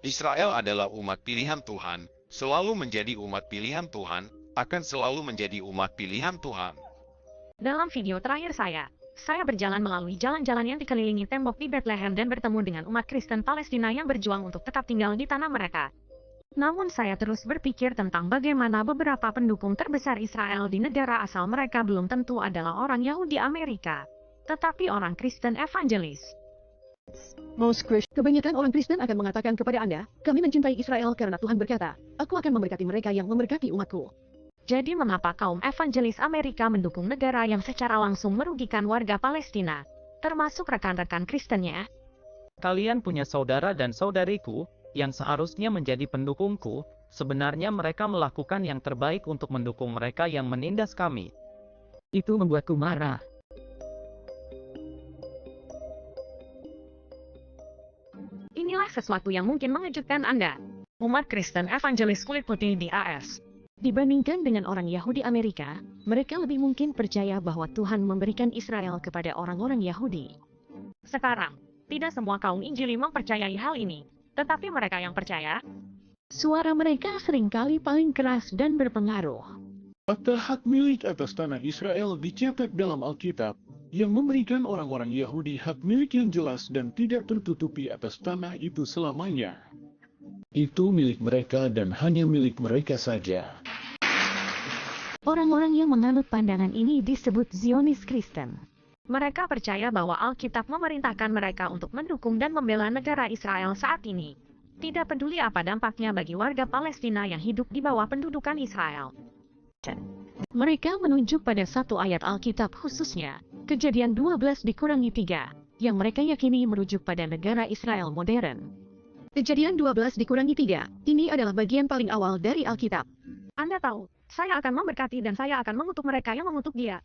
Israel adalah umat pilihan Tuhan, selalu menjadi umat pilihan Tuhan, akan selalu menjadi umat pilihan Tuhan. Dalam video terakhir saya berjalan melalui jalan-jalan yang dikelilingi tembok di Bethlehem dan bertemu dengan umat Kristen Palestina yang berjuang untuk tetap tinggal di tanah mereka. Namun saya terus berpikir tentang bagaimana beberapa pendukung terbesar Israel di negara asal mereka belum tentu adalah orang Yahudi Amerika, tetapi orang Kristen evangelis. Kebanyakan orang Kristen akan mengatakan kepada Anda, kami mencintai Israel karena Tuhan berkata, aku akan memberkati mereka yang memberkati umatku. Jadi mengapa kaum evangelis Amerika mendukung negara yang secara langsung merugikan warga Palestina, termasuk rekan-rekan Kristennya? Kalian punya saudara dan saudariku, yang seharusnya menjadi pendukungku, sebenarnya mereka melakukan yang terbaik untuk mendukung mereka yang menindas kami. Itu membuatku marah. Inilah sesuatu yang mungkin mengejutkan Anda. Umat Kristen evangelis kulit putih di AS. Dibandingkan dengan orang Yahudi Amerika, mereka lebih mungkin percaya bahwa Tuhan memberikan Israel kepada orang-orang Yahudi. Sekarang, tidak semua kaum Injili mempercayai hal ini, tetapi mereka yang percaya, Suara mereka seringkali paling keras dan berpengaruh. Fakta hak milik atas tanah Israel dicetak dalam Alkitab, yang memberikan orang-orang Yahudi hak milik yang jelas dan tidak tertutupi atas tanah itu selamanya. Itu milik mereka dan hanya milik mereka saja. Orang-orang yang menganut pandangan ini disebut Zionis Kristen. mereka percaya bahwa Alkitab memerintahkan mereka untuk mendukung dan membela negara Israel saat ini. Tidak peduli apa dampaknya bagi warga Palestina yang hidup di bawah pendudukan Israel. Mereka menunjuk pada satu ayat Alkitab khususnya, Kejadian 12 dikurangi 3, yang mereka yakini merujuk pada negara Israel modern. Kejadian 12 dikurangi 3, ini adalah bagian paling awal dari Alkitab. Anda tahu, saya akan memberkati dan saya akan mengutuk mereka yang mengutuk dia.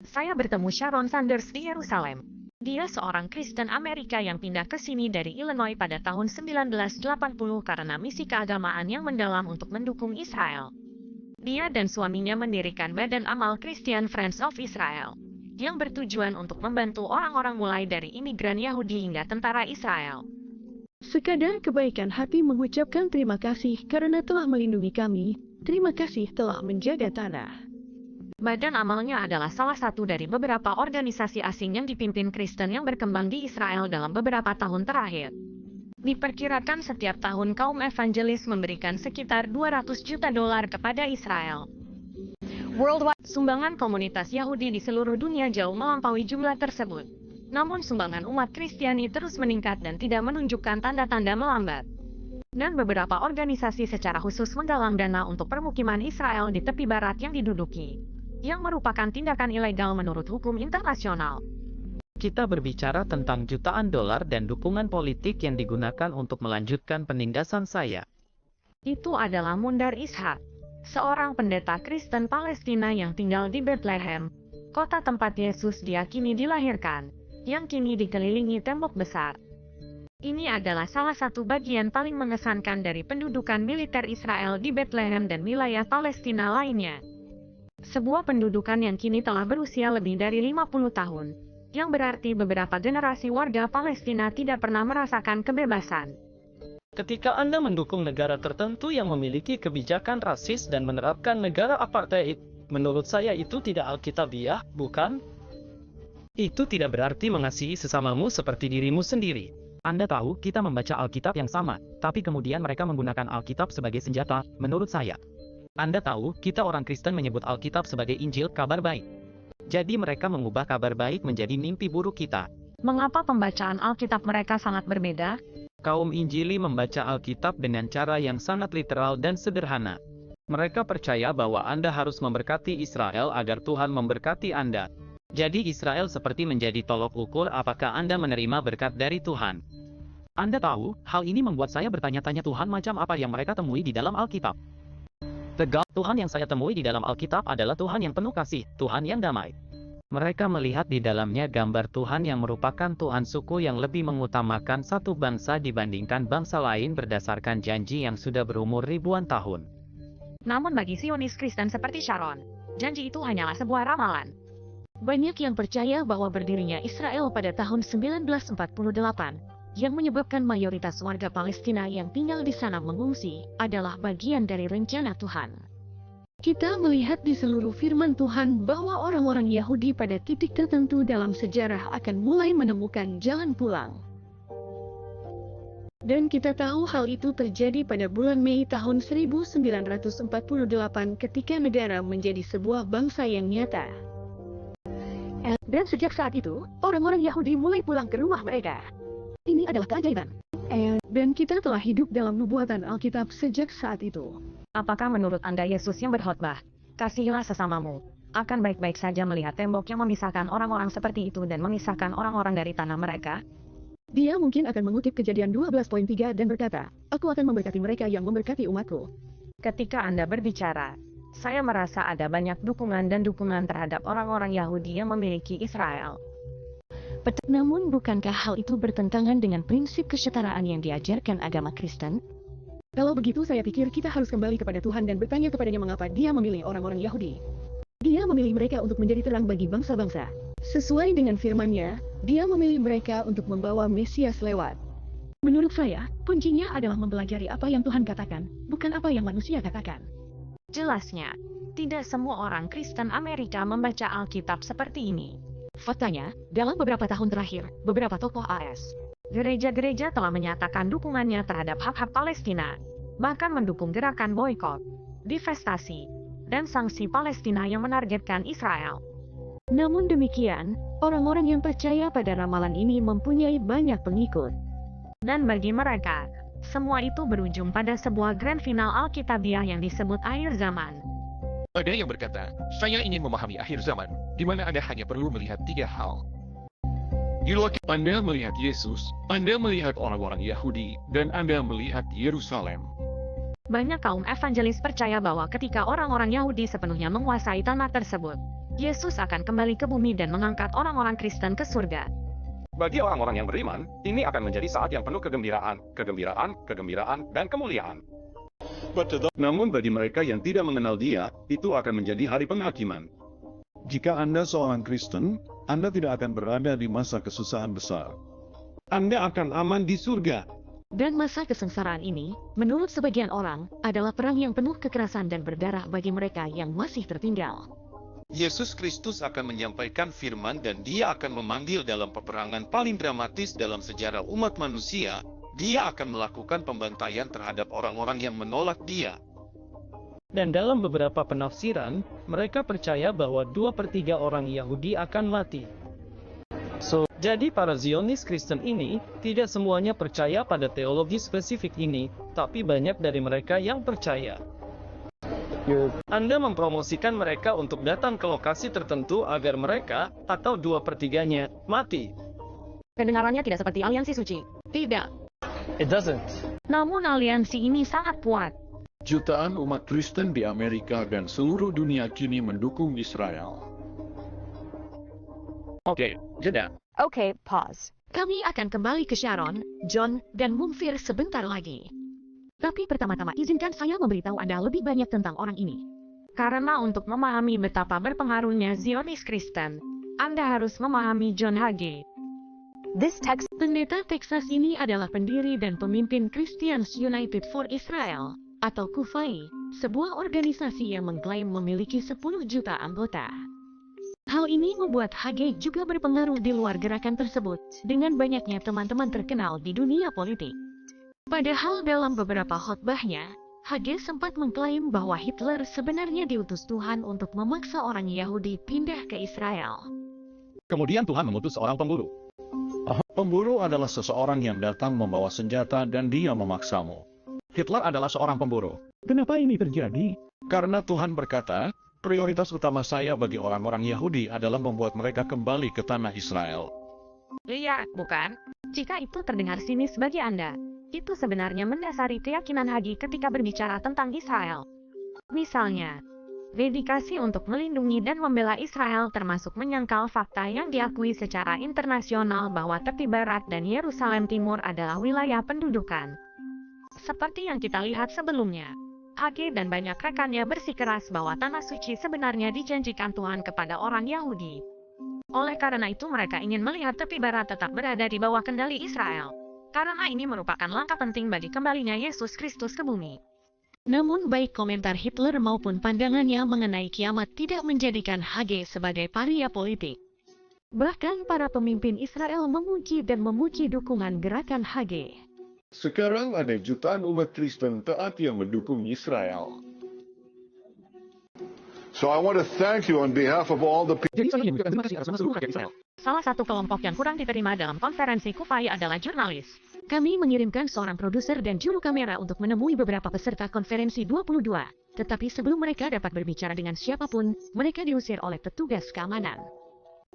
Saya bertemu Sharon Sanders di Yerusalem. Dia seorang Kristen Amerika yang pindah ke sini dari Illinois pada tahun 1980 karena misi keagamaan yang mendalam untuk mendukung Israel. Dia dan suaminya mendirikan Badan Amal Christian Friends of Israel, yang bertujuan untuk membantu orang-orang mulai dari imigran Yahudi hingga tentara Israel. Sekadar kebaikan hati mengucapkan terima kasih karena telah melindungi kami, terima kasih telah menjaga tanah. Badan Amalnya adalah salah satu dari beberapa organisasi asing yang dipimpin Kristen yang berkembang di Israel dalam beberapa tahun terakhir. Diperkirakan setiap tahun kaum evangelis memberikan sekitar $200 juta kepada Israel. Worldwide, sumbangan komunitas Yahudi di seluruh dunia jauh melampaui jumlah tersebut. Namun sumbangan umat Kristiani terus meningkat dan tidak menunjukkan tanda-tanda melambat. Dan beberapa organisasi secara khusus menggalang dana untuk permukiman Israel di tepi barat yang diduduki, yang merupakan tindakan ilegal menurut hukum internasional. Kita berbicara tentang jutaan dolar dan dukungan politik yang digunakan untuk melanjutkan penindasan saya. Itu adalah Mundar Ishak, seorang pendeta Kristen Palestina yang tinggal di Bethlehem, kota tempat Yesus diyakini dilahirkan, yang kini dikelilingi tembok besar. Ini adalah salah satu bagian paling mengesankan dari pendudukan militer Israel di Bethlehem dan wilayah Palestina lainnya. Sebuah pendudukan yang kini telah berusia lebih dari 50 tahun, yang berarti beberapa generasi warga Palestina tidak pernah merasakan kebebasan. Ketika Anda mendukung negara tertentu yang memiliki kebijakan rasis dan menerapkan negara apartheid, menurut saya itu tidak alkitabiah, bukan? Itu tidak berarti mengasihi sesamamu seperti dirimu sendiri. Anda tahu, kita membaca Alkitab yang sama, tapi kemudian mereka menggunakan Alkitab sebagai senjata, menurut saya. Anda tahu, kita orang Kristen menyebut Alkitab sebagai Injil kabar baik. Jadi mereka mengubah kabar baik menjadi mimpi buruk kita. Mengapa pembacaan Alkitab mereka sangat berbeda? Kaum Injili membaca Alkitab dengan cara yang sangat literal dan sederhana. Mereka percaya bahwa Anda harus memberkati Israel agar Tuhan memberkati Anda. Jadi Israel seperti menjadi tolok ukur apakah Anda menerima berkat dari Tuhan. Anda tahu, hal ini membuat saya bertanya-tanya Tuhan macam apa yang mereka temui di dalam Alkitab. Tuhan yang saya temui di dalam Alkitab adalah Tuhan yang penuh kasih, Tuhan yang damai. Mereka melihat di dalamnya gambar Tuhan yang merupakan Tuhan suku yang lebih mengutamakan satu bangsa dibandingkan bangsa lain berdasarkan janji yang sudah berumur ribuan tahun. Namun bagi Zionis Kristen seperti Sharon, janji itu hanyalah sebuah ramalan. Banyak yang percaya bahwa berdirinya Israel pada tahun 1948 yang menyebabkan mayoritas warga Palestina yang tinggal di sana mengungsi, adalah bagian dari rencana Tuhan. Kita melihat di seluruh firman Tuhan bahwa orang-orang Yahudi pada titik tertentu dalam sejarah akan mulai menemukan jalan pulang. Dan kita tahu hal itu terjadi pada bulan Mei tahun 1948 ketika negara menjadi sebuah bangsa yang nyata. Dan sejak saat itu, orang-orang Yahudi mulai pulang ke rumah mereka. Ini adalah keajaiban. Dan kita telah hidup dalam nubuatan Alkitab sejak saat itu. Apakah menurut Anda Yesus yang berkhotbah, "Kasihilah sesamamu," akan baik-baik saja melihat tembok yang memisahkan orang-orang seperti itu dan memisahkan orang-orang dari tanah mereka? Dia mungkin akan mengutip Kejadian 12:3 dan berkata, "Aku akan memberkati mereka yang memberkati umatku." Ketika Anda berbicara, saya merasa ada banyak dukungan terhadap orang-orang Yahudi yang memiliki Israel. Namun bukankah hal itu bertentangan dengan prinsip kesetaraan yang diajarkan agama Kristen? Kalau begitu saya pikir kita harus kembali kepada Tuhan dan bertanya kepadanya mengapa dia memilih orang-orang Yahudi. Dia memilih mereka untuk menjadi terang bagi bangsa-bangsa. Sesuai dengan firman-Nya, dia memilih mereka untuk membawa Mesias lewat. Menurut saya, kuncinya adalah mempelajari apa yang Tuhan katakan, bukan apa yang manusia katakan. Jelasnya, tidak semua orang Kristen Amerika membaca Alkitab seperti ini. Faktanya, dalam beberapa tahun terakhir, beberapa tokoh AS, Gereja-gereja telah menyatakan dukungannya terhadap hak-hak Palestina, bahkan mendukung gerakan boikot, divestasi, dan sanksi Palestina yang menargetkan Israel. Namun demikian, orang-orang yang percaya pada ramalan ini mempunyai banyak pengikut. Dan bagi mereka, semua itu berujung pada sebuah grand final Alkitabiah yang disebut akhir zaman. Ada yang berkata, saya ingin memahami akhir zaman, di mana Anda hanya perlu melihat 3 hal. Anda melihat Yesus, Anda melihat orang-orang Yahudi, dan Anda melihat Yerusalem. Banyak kaum evangelis percaya bahwa ketika orang-orang Yahudi sepenuhnya menguasai tanah tersebut, Yesus akan kembali ke bumi dan mengangkat orang-orang Kristen ke surga. Bagi orang-orang yang beriman, ini akan menjadi saat yang penuh kegembiraan, dan kemuliaan. Namun bagi mereka yang tidak mengenal Dia, itu akan menjadi hari penghakiman. Jika Anda seorang Kristen, Anda tidak akan berada di masa kesusahan besar. Anda akan aman di surga. Dan masa kesengsaraan ini, menurut sebagian orang, adalah perang yang penuh kekerasan dan berdarah bagi mereka yang masih tertinggal. Yesus Kristus akan menyampaikan firman dan dia akan memanggil dalam peperangan paling dramatis dalam sejarah umat manusia. Dia akan melakukan pembantaian terhadap orang-orang yang menolak dia. Dan dalam beberapa penafsiran, mereka percaya bahwa 2/3 orang Yahudi akan mati. Jadi para Zionis Kristen ini, tidak semuanya percaya pada teologi spesifik ini, tapi banyak dari mereka yang percaya. Anda mempromosikan mereka untuk datang ke lokasi tertentu agar mereka, atau 2/3-nya, mati. Kedengarannya tidak seperti aliansi suci. Tidak. Namun aliansi ini sangat kuat. Jutaan umat Kristen di Amerika dan seluruh dunia kini mendukung Israel. Oke, jeda. Oke, pause. Kami akan kembali ke Sharon, John, dan Mumfir sebentar lagi. Tapi pertama-tama izinkan saya memberitahu Anda lebih banyak tentang orang ini. Karena untuk memahami betapa berpengaruhnya Zionis Kristen, Anda harus memahami John Hagee. Pendeta Texas ini adalah pendiri dan pemimpin Christians United for Israel, atau KUFAI, sebuah organisasi yang mengklaim memiliki 10 juta anggota. Hal ini membuat Hagee juga berpengaruh di luar gerakan tersebut, dengan banyaknya teman-teman terkenal di dunia politik. Padahal dalam beberapa khotbahnya, Hagee sempat mengklaim bahwa Hitler sebenarnya diutus Tuhan untuk memaksa orang Yahudi pindah ke Israel. Kemudian Tuhan mengutus seorang pemburu. Pemburu adalah seseorang yang datang membawa senjata dan dia memaksamu. Hitler adalah seorang pemburu. Kenapa ini terjadi? Karena Tuhan berkata, prioritas utama saya bagi orang-orang Yahudi adalah membuat mereka kembali ke tanah Israel. Iya, bukan? Jika itu terdengar sinis bagi Anda, itu sebenarnya mendasari keyakinan Hagee ketika berbicara tentang Israel. Misalnya, dedikasi untuk melindungi dan membela Israel termasuk menyangkal fakta yang diakui secara internasional bahwa tepi barat dan Yerusalem Timur adalah wilayah pendudukan. Seperti yang kita lihat sebelumnya, Hagee dan banyak rekannya bersikeras bahwa tanah suci sebenarnya dijanjikan Tuhan kepada orang Yahudi. Oleh karena itu mereka ingin melihat tepi barat tetap berada di bawah kendali Israel. karena ini merupakan langkah penting bagi kembalinya Yesus Kristus ke bumi. Namun baik komentar Hitler maupun pandangannya mengenai kiamat tidak menjadikan HG sebagai paria politik. Bahkan para pemimpin Israel memuji dan memuji dukungan gerakan HG. Sekarang ada jutaan umat Kristen taat yang mendukung Israel. So I want to thank you on behalf of all the people. Jadi saya ingin mengucapkan terima kasih atas nama seluruh rakyat Israel. Salah satu kelompok yang kurang diterima dalam konferensi Kufai adalah jurnalis. Kami mengirimkan seorang produser dan juru kamera untuk menemui beberapa peserta konferensi 22. Tetapi sebelum mereka dapat berbicara dengan siapapun, mereka diusir oleh petugas keamanan.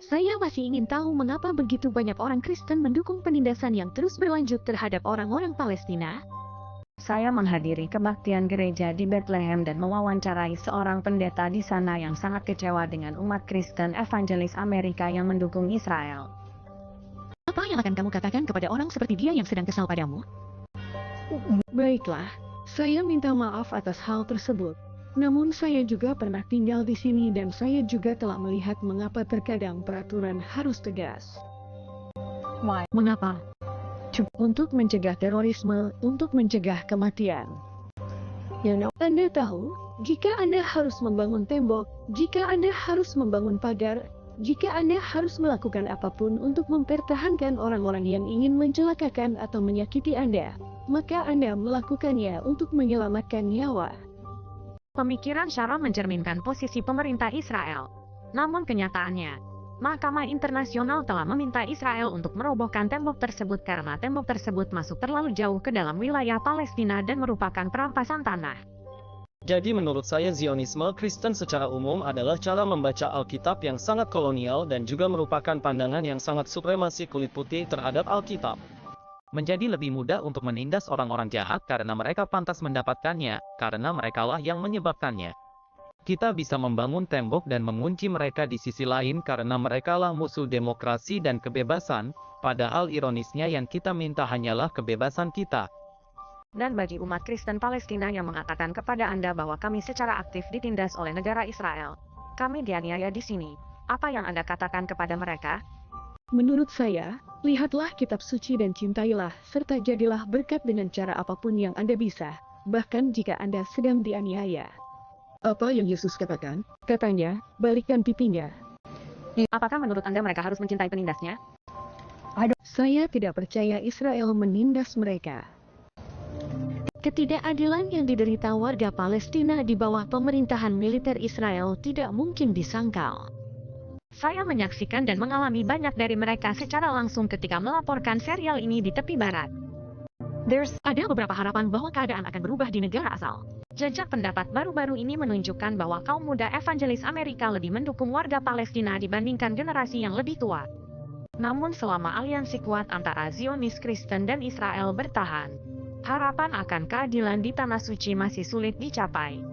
Saya masih ingin tahu mengapa begitu banyak orang Kristen mendukung penindasan yang terus berlanjut terhadap orang-orang Palestina. Saya menghadiri kebaktian gereja di Bethlehem dan mewawancarai seorang pendeta di sana yang sangat kecewa dengan umat Kristen evangelis Amerika yang mendukung Israel. Apa yang akan kamu katakan kepada orang seperti dia yang sedang kesal padamu? Baiklah, saya minta maaf atas hal tersebut. Namun saya juga pernah tinggal di sini dan saya juga telah melihat mengapa terkadang peraturan harus tegas. Mengapa? Untuk mencegah terorisme, untuk mencegah kematian. Anda tahu, jika Anda harus membangun tembok, jika Anda harus membangun pagar, jika Anda harus melakukan apapun untuk mempertahankan orang-orang yang ingin mencelakakan atau menyakiti Anda, maka Anda melakukannya untuk menyelamatkan nyawa. Pemikiran Sharon mencerminkan posisi pemerintah Israel. Namun kenyataannya, Mahkamah Internasional telah meminta Israel untuk merobohkan tembok tersebut karena tembok tersebut masuk terlalu jauh ke dalam wilayah Palestina dan merupakan perampasan tanah. Jadi menurut saya Zionisme Kristen secara umum adalah cara membaca Alkitab yang sangat kolonial dan juga merupakan pandangan yang sangat supremasi kulit putih terhadap Alkitab. Menjadi lebih mudah untuk menindas orang-orang jahat karena mereka pantas mendapatkannya, karena merekalah yang menyebabkannya. Kita bisa membangun tembok dan mengunci mereka di sisi lain karena merekalah musuh demokrasi dan kebebasan, padahal ironisnya yang kita minta hanyalah kebebasan kita. Dan bagi umat Kristen Palestina yang mengatakan kepada Anda bahwa kami secara aktif ditindas oleh negara Israel, kami dianiaya di sini, apa yang Anda katakan kepada mereka? Menurut saya, lihatlah kitab suci dan cintailah, serta jadilah berkat dengan cara apapun yang Anda bisa, bahkan jika Anda sedang dianiaya. Apa yang Yesus katakan? Katanya, balikkan pipinya. Apakah menurut Anda mereka harus mencintai penindasnya? Saya tidak percaya Israel menindas mereka. Ketidakadilan yang diderita warga Palestina di bawah pemerintahan militer Israel tidak mungkin disangkal. Saya menyaksikan dan mengalami banyak dari mereka secara langsung ketika melaporkan serial ini di tepi barat. Ada beberapa harapan bahwa keadaan akan berubah di negara asal. Jejak pendapat baru-baru ini menunjukkan bahwa kaum muda evangelis Amerika lebih mendukung warga Palestina dibandingkan generasi yang lebih tua. Namun selama aliansi kuat antara Zionis Kristen dan Israel bertahan, harapan akan keadilan di Tanah Suci masih sulit dicapai.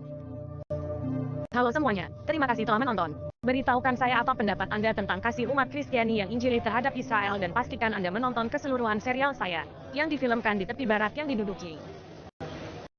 Halo semuanya, terima kasih telah menonton. Beritahukan saya apa pendapat Anda tentang kasih umat Kristiani yang Injili terhadap Israel dan pastikan Anda menonton keseluruhan serial saya, yang difilmkan di tepi barat yang diduduki.